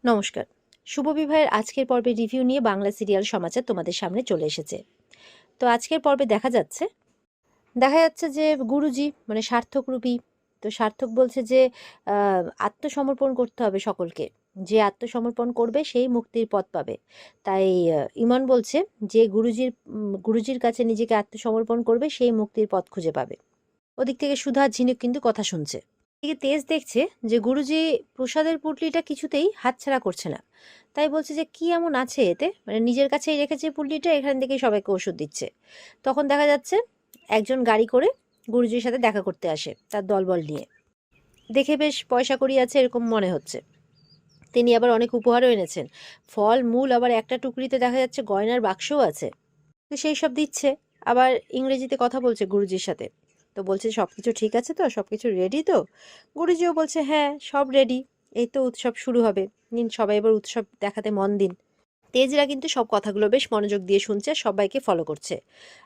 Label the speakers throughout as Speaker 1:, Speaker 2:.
Speaker 1: নমস্কার। শুভ বিবাহের আজকের পর্বে রিভিউ নিয়ে বাংলা সিরিয়াল সমাচার তোমাদের সামনে চলে এসেছে। তো আজকের পর্বে দেখা যাচ্ছে যে গুরুজি মানে সার্থকরূপী। তো সার্থক বলছে যে আত্মসমর্পণ করতে হবে সকলকে। যে আত্মসমর্পণ করবে সেই মুক্তির পথ পাবে। তাই ইমন বলছে যে গুরুজির কাছে নিজেকে আত্মসমর্পণ করবে সেই মুক্তির পথ খুঁজে পাবে। ওদিক থেকে সুধা আর ঝিনুক কিন্তু কথা শুনছে। এদিকে তেজ দেখছে যে গুরুজি প্রসাদের পুটলিটা কিছুতেই হাতছাড়া করছে না। তাই বলছে যে কি এমন আছে এতে, মানে নিজের কাছেই রেখেছে পুটলিটা, এখান থেকেই সবাইকে ওষুধ দিচ্ছে। তখন দেখা যাচ্ছে একজন গাড়ি করে গুরুজির সাথে দেখা করতে আসে তার দলবল নিয়ে। দেখে বেশ পয়সা কড়ি আছে এরকম মনে হচ্ছে। তিনি আবার অনেক উপহারও এনেছেন, ফল মূল, আবার একটা টুকরিতে দেখা যাচ্ছে গয়নার বাক্সও আছে। তো সেই সব দিচ্ছে। আবার ইংরেজিতে কথা বলছে গুরুজির সাথে। তো বলছে সব কিছু ঠিক আছে তো, সব কিছু রেডি তো? গুরুজিও বলছে হ্যাঁ সব রেডি, এই তো উৎসব শুরু হবে, নিন সবাই এবার উৎসব দেখাতে মন দিন। তেজরা কিন্তু সব কথাগুলো বেশ মনোযোগ দিয়ে শুনছে, সবাইকে ফলো করছে।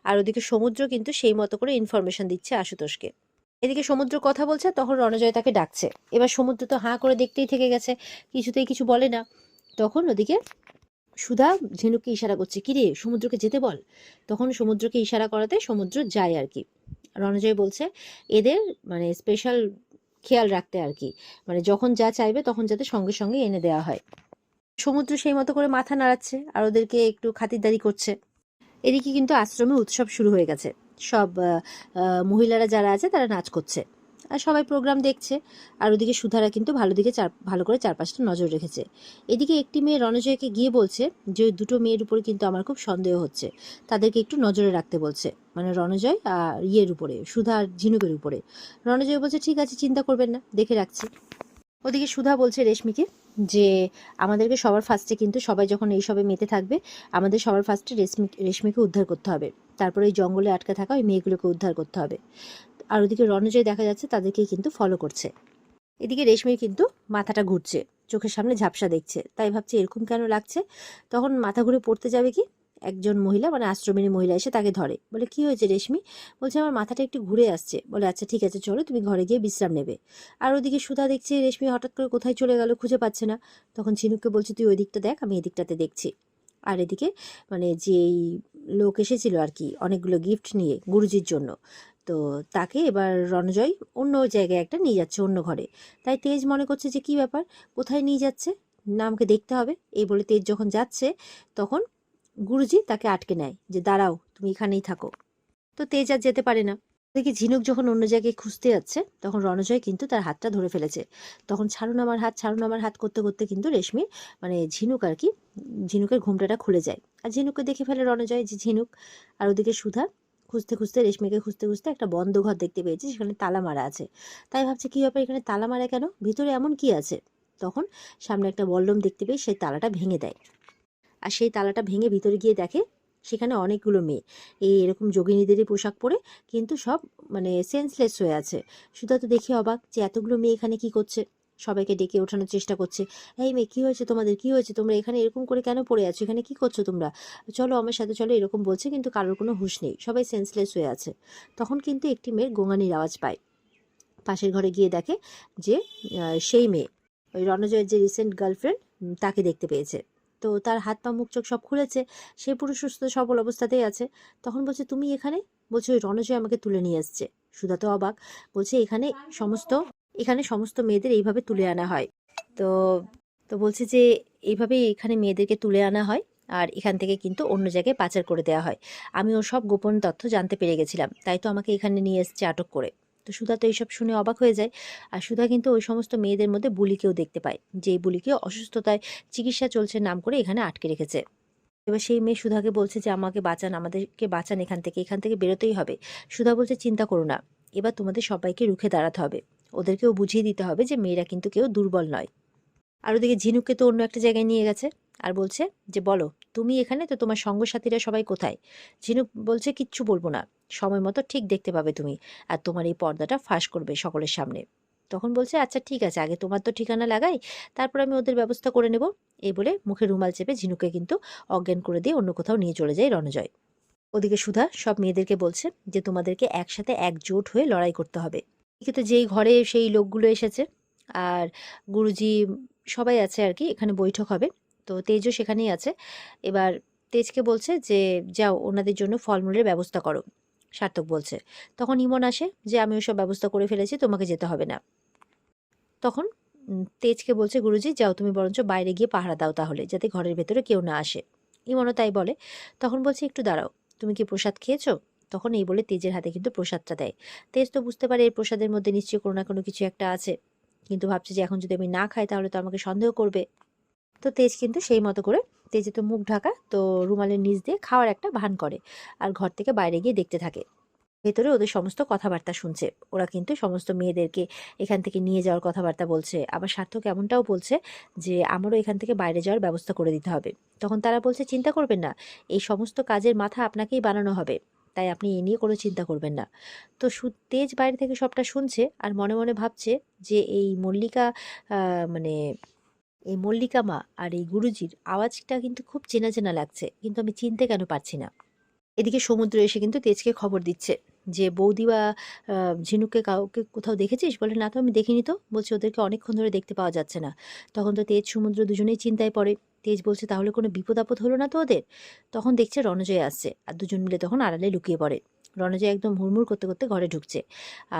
Speaker 1: আর ওদিকে সমুদ্র কিন্তু সেই মতো করে ইনফরমেশন দিচ্ছে আশুতোষকে। এদিকে সমুদ্র কথা বলছে, তখন রণজয় তাকে ডাকছে। এবার সমুদ্র তো হাঁ করে দেখতেই থেকে গেছে, কিছুতেই কিছু বলে না। তখন ওদিকে সুধা ঝিনুককে ইশারা করছে, কিরে সমুদ্রকে যেতে বল। তখন সমুদ্রকে ইশারা করাতে সমুদ্র যায় আর কি। রণজয় বলছে এদের মানে স্পেশাল খেয়াল রাখতে আর কি, মানে যখন যা চাইবে তখন যাতে সঙ্গে সঙ্গে এনে দেওয়া হয়। সমুদ্র সেই মতো করে মাথা নাড়াচ্ছে আর ওদেরকে একটু খাতিরদারি করছে। এদিকে কিন্তু আশ্রমে উৎসব শুরু হয়ে গেছে। সব মহিলারা যারা আছে তারা নাচ করছে আর সবাই প্রোগ্রাম দেখছে। আর ওদিকে সুধারা কিন্তু ভালো করে চারপাশটা নজর রেখেছে। এদিকে একটি মেয়ে রণজয়কে গিয়ে বলছে যে ওই দুটো মেয়ের উপরে কিন্তু আমার খুব সন্দেহ হচ্ছে, তাদেরকে একটু নজরে রাখতে বলছে। মানে রণজয় আর ইয়ের উপরে, সুধা আর ঝিনুকের উপরে। রণজয় বলছে ঠিক আছে, চিন্তা করবেন না, দেখে রাখছি। ওদিকে সুধা বলছে রেশমিকে যে আমাদেরকে সবার ফার্স্টে কিন্তু সবাই যখন এইসবে মেতে থাকবে, আমাদের সবার ফার্স্টে রেশমিকে উদ্ধার করতে হবে। তারপরে ওই জঙ্গলে আটকে থাকা ওই মেয়েগুলোকে উদ্ধার করতে হবে। আর ওদিকে রণজয় দেখা যাচ্ছে তাদেরকেই কিন্তু ফলো করছে। এদিকে রেশমির কিন্তু মাথাটা ঘুরছে, চোখের সামনে ঝাপসা দেখছে, তাই ভাবছে এরকম কেন লাগছে। তখন মাথা ঘুরে পড়তে যাবে কি, একজন মহিলা মানে আশ্রমের মহিলা এসে তাকে ধরে, বলে কি হয়েছে রেশমি? বলছে আমার মাথাটা একটু ঘুরে আসছে। বলে আচ্ছা ঠিক আছে চলো তুমি ঘরে গিয়ে বিশ্রাম নেবে। আর ওদিকে সুধা দেখছে রেশমি হঠাৎ করে কোথায় চলে গেল, খুঁজে পাচ্ছে না। তখন ঝিনুককে বলছে তুই ওই দিকটা দেখ, আমি এদিকটাতে দেখছি। আর এদিকে মানে যেই লোক এসেছিল আর কি অনেকগুলো গিফট নিয়ে গুরুজির জন্য, তো তাকে এবার রণজয় অন্য জায়গায় একটা নিয়ে যাচ্ছে, অন্য ঘরে। তাই তেজ মনে করছে যে কি ব্যাপার, কোথায় নিয়ে যাচ্ছে, না আমাকে দেখতে হবে। এই বলে তেজ যখন যাচ্ছে তখন গুরুজি তাকে আটকে নেয় যে দাঁড়াও, তুমি এখানেই থাকো। তো তেজ আর যেতে পারে না। দেখি ঝিনুক যখন অন্য জায়গায় খুঁজতে যাচ্ছে তখন রণজয় কিন্তু তার হাতটা ধরে ফেলেছে। তখন ছাড়ুন আমার হাত, ছাড়ুন আমার হাত করতে করতে কিন্তু রেশমি মানে ঝিনুক আর কি, ঝিনুকের ঘোমটাটা খুলে যায়। আর ঝিনুককে দেখে ফেলে রণজয় যে ঝিনুক। আর ওদিকে সুধা খুঁজতে খুঁজতে রেশমিকে খুঁজতে খুঁজতে একটা বন্ধ ঘর দেখতে পেয়েছে, সেখানে তালা মারা আছে। তাই ভাবছে কি ব্যাপার, এখানে তালা মারা কেন, ভিতরে এমন কি আছে। তখন সামনে একটা বল্লম দেখতে পেয়ে সেই তালাটা ভেঙে দেয়। আর সেই তালাটা ভেঙে ভিতরে গিয়ে দেখে সেখানে অনেকগুলো মেয়ে এই এরকম যোগিনীদেরই পোশাক পরে, কিন্তু সব মানে সেন্সলেস হয়ে আছে। সুধা তো দেখে অবাক যে এতগুলো মেয়ে এখানে কি করছে। সবাইকে ডেকে ওঠানোর চেষ্টা করছে, এই মেয়ে কি হয়েছে তোমাদের, কি হয়েছে, তোমরা এখানে এরকম করে কেন পড়ে আছো, এখানে কি করছো তোমরা, চলো আমার সাথে চলো, এরকম বলছে। কিন্তু কারোর কোনো হুঁশ নেই, সবাই সেন্সলেস হয়ে আছে। তখন কিন্তু একটি মেয়ের গোঙানির আওয়াজ পায়। পাশের ঘরে গিয়ে দেখে যে সেই মেয়ে ওই রণজয়ের যে রিসেন্ট গার্লফ্রেন্ড তাকে দেখতে পেয়েছে। তো তার হাত পা মুখ চোখ সব খুলেছে, সে পুরো সুস্থ সবল অবস্থাতেই আছে। তখন বলছে তুমি এখানে, বলছে ওই রণজয় আমাকে তুলে নিয়ে এসছে। সুধা তো অবাক, বলছে এখানে সমস্ত মেয়েদের এইভাবে তুলে আনা হয়। তো তো বলছে যে এইভাবেই এখানে মেয়েদেরকে তুলে আনা হয়, আর এখান থেকে কিন্তু অন্য জায়গায় পাচার করে দেওয়া হয়। আমি ওর সব গোপন তথ্য জানতে পেরে গেছিলাম, তাই তো আমাকে এখানে নিয়ে এসছে আটক করে। তো সুধা তো এইসব শুনে অবাক হয়ে যায়। আর সুধা কিন্তু ওই সমস্ত মেয়েদের মধ্যে বুলিকেও দেখতে পায়, যে বুলিকে অসুস্থতায় চিকিৎসা চলছে নাম করে এখানে আটকে রেখেছে। এবার সেই মেয়ে সুধাকে বলছে যে আমাকে বাঁচান, আমাদেরকে বাঁচান, এখান থেকে বেরোতেই হবে। সুধা বলছে চিন্তা করো না, এবার তোমাদের সবাইকে রুখে দাঁড়াতে হবে, ওদেরকেও বুঝিয়ে দিতে হবে যে মেয়েরা কিন্তু কেউ দুর্বল নয়। আর ওদিকে ঝিনুককে তো অন্য একটা জায়গায় নিয়ে গেছে। আর বলছে যে বলো তুমি এখানে, তো তোমার সঙ্গসাথীরা সবাই কোথায়। ঝিনুক বলছে কিচ্ছু বলবো না, সময় মতো ঠিক দেখতে পাবে তুমি, আর তোমার এই পর্দাটা ফাঁস করবে সকলের সামনে। তখন বলছে আচ্ছা ঠিক আছে, আগে তোমার তো ঠিকানা লাগাই, তারপর আমি ওদের ব্যবস্থা করে নেব। এই বলে মুখে রুমাল চেপে ঝিনুককে কিন্তু অজ্ঞান করে দিয়ে অন্য কোথাও নিয়ে চলে যায় রণজয়। ওদিকে সুধা সব মেয়েদেরকে বলছে যে তোমাদেরকে একসাথে একজোট হয়ে লড়াই করতে হবে। এদিকে তো যেই ঘরে সেই লোকগুলো এসেছে, আর গুরুজি সবাই আছে আর কি, এখানে বৈঠক হবে। তো তেজও সেখানেই আছে। এবার তেজকে বলছে যে যাও ওনাদের জন্য ফলমূলের ব্যবস্থা করো, সার্থক বলছে। তখন ইমন আসে যে আমি ওসব ব্যবস্থা করে ফেলেছি, তোমাকে যেতে হবে না। তখন তেজকে বলছে গুরুজি যাও তুমি বরঞ্চ বাইরে গিয়ে পাহারা দাও তাহলে, যাতে ঘরের ভেতরে কেউ না আসে। ইমনও তাই বলে। তখন বলছে একটু দাঁড়াও, তুমি কি প্রসাদ খেয়েছো? তখন এই বলে তেজের হাতে কিন্তু প্রসাদটা দেয়। তেজ তো বুঝতে পারে এই প্রসাদের মধ্যে নিশ্চয়ই কোনো না কোনো কিছু একটা আছে, কিন্তু ভাবছে যে এখন যদি আমি না খাই তাহলে তো আমাকে সন্দেহ করবে। তো তেজ কিন্তু সেই মতো করে, তেজে তো মুখ ঢাকা, তো রুমালের নিচ দিয়ে খাওয়ার একটা ভান করে আর ঘর থেকে বাইরে গিয়ে দেখতে থাকে। ভেতরে ওদের সমস্ত কথাবার্তা শুনছে। ওরা কিন্তু সমস্ত মেয়েদেরকে এখান থেকে নিয়ে যাওয়ার কথাবার্তা বলছে। আবার সার্থক এমনটাও বলছে যে আমারও এখান থেকে বাইরে যাওয়ার ব্যবস্থা করে দিতে হবে। তখন তারা বলছে চিন্তা করবেন না, এই সমস্ত কাজের মাথা আপনাকেই বানানো হবে, তাই আপনি এ নিয়ে কোনো চিন্তা করবেন না। তো তেজ বাইরে থেকে সবটা শুনছে আর মনে মনে ভাবছে যে এই মল্লিকা, মানে এই মল্লিকা মা আর এই গুরুজির আওয়াজটা কিন্তু খুব চেনা চেনা লাগছে, কিন্তু আমি চিনতে কেন পারছি না। এদিকে সমুদ্র এসে কিন্তু তেজকে খবর দিচ্ছে যে বৌদি বা ঝিনুককে কাউকে কোথাও দেখেছিস? বলে না তো, আমি দেখিনি তো। বলছে ওদেরকে অনেকক্ষণ ধরে দেখতে পাওয়া যাচ্ছে না। তখন তো তেজ সমুদ্র দুজনেই চিন্তায় পড়ে। তেজ বলছে তাহলে কোনো বিপদ আপদ হলো না তো ওদের? তখন দেখছে রণজয় আসছে আর দুজন মিলে তখন আড়ালে লুকিয়ে পড়ে। রণজয় একদম হুড়মুড় করতে করতে ঘরে ঢুকছে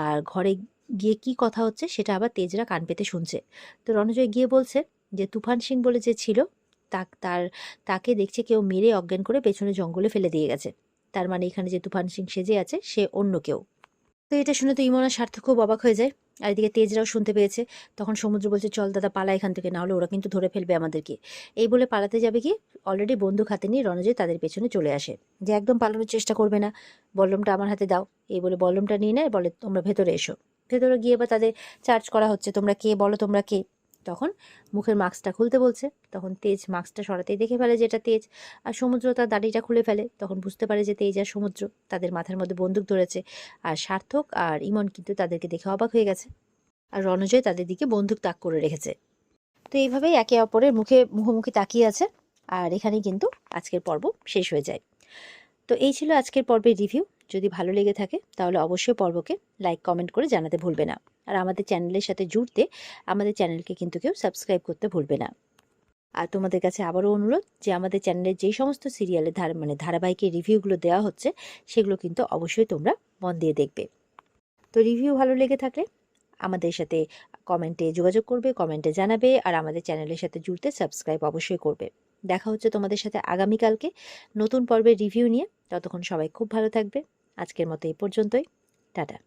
Speaker 1: আর ঘরে গিয়ে কি কথা হচ্ছে সেটা আবার তেজরা কান পেতে শুনছে। তো রণজয় গিয়ে বলছে যে তুফান সিং বলে যে ছিল, তার তাকে দেখছে কেউ মেরে অজ্ঞান করে পেছনে জঙ্গলে ফেলে দিয়ে গেছে। তার মানে এখানে যে তুফান সিং সেজে আছে সে অন্য কেউ। তো এটা শুনে তো ইমন আর সার্থক খুব অবাক হয়ে যায়। আর এদিকে তেজরাও শুনতে পেয়েছে। তখন সমুদ্র বলছে চল দাদা পালা এখান থেকে, না হলে ওরা কিন্তু ধরে ফেলবে আমাদেরকে। এই বলে পালাতে যাবে কি, অলরেডি বন্দুক হাতে নিয়ে রণজয় তাদের পেছনে চলে আসে। যে একদম পালানোর চেষ্টা করবে না, বল্লমটা আমার হাতে দাও। এই বলে বল্লমটা নিয়ে নেয়, বলে তোমরা ভেতরে এসো। ভেতরে গিয়ে বা তাদের চার্জ করা হচ্ছে, তোমরা কে বলো, তোমরা কে। তখন মুখের মাস্কটা খুলতে বলছে। তখন তেজ মাস্কটা সরাতেই দেখে ফেলে যে এটা তেজ। আর সমুদ্র তার দাড়িটা খুলে ফেলে। তখন বুঝতে পারে যে তেজ আর সমুদ্র, তাদের মাথার মধ্যে বন্দুক ধরেছে। আর সার্থক আর ইমন কিন্তু তাদেরকে দেখে অবাক হয়ে গেছে। আর রণজয় তাদের দিকে বন্দুক তাক করে রেখেছে। তো এইভাবেই একে অপরের মুখোমুখি তাকিয়ে আছে। আর এখানেই কিন্তু আজকের পর্ব শেষ হয়ে যায়। তো এই ছিল আজকের পর্বের রিভিউ। যদি ভালো লেগে থাকে তাহলে অবশ্যই পর্বকে লাইক কমেন্ট করে জানাতে ভুলবে না। আর আমাদের চ্যানেলের সাথে জুড়তে আমাদের চ্যানেলকে কিন্তু কেউ সাবস্ক্রাইব করতে ভুলবে না। আর তোমাদের কাছে আবারও অনুরোধ যে আমাদের চ্যানেলের যেই সমস্ত সিরিয়ালের ধারাবাহিকের রিভিউগুলো দেওয়া হচ্ছে সেগুলো কিন্তু অবশ্যই তোমরা মন দিয়ে দেখবে। তো রিভিউ ভালো লেগে থাকলে আমাদের সাথে কমেন্টে যোগাযোগ করবে, কমেন্টে জানাবে, আর আমাদের চ্যানেলের সাথে জুড়তে সাবস্ক্রাইব অবশ্যই করবে। দেখা হচ্ছে তোমাদের সাথে আগামীকালকে নতুন পর্বের রিভিউ নিয়ে। ততক্ষণ সবাই খুব ভালো থাকবে। আজকের মতো এই পর্যন্তই। টাটা।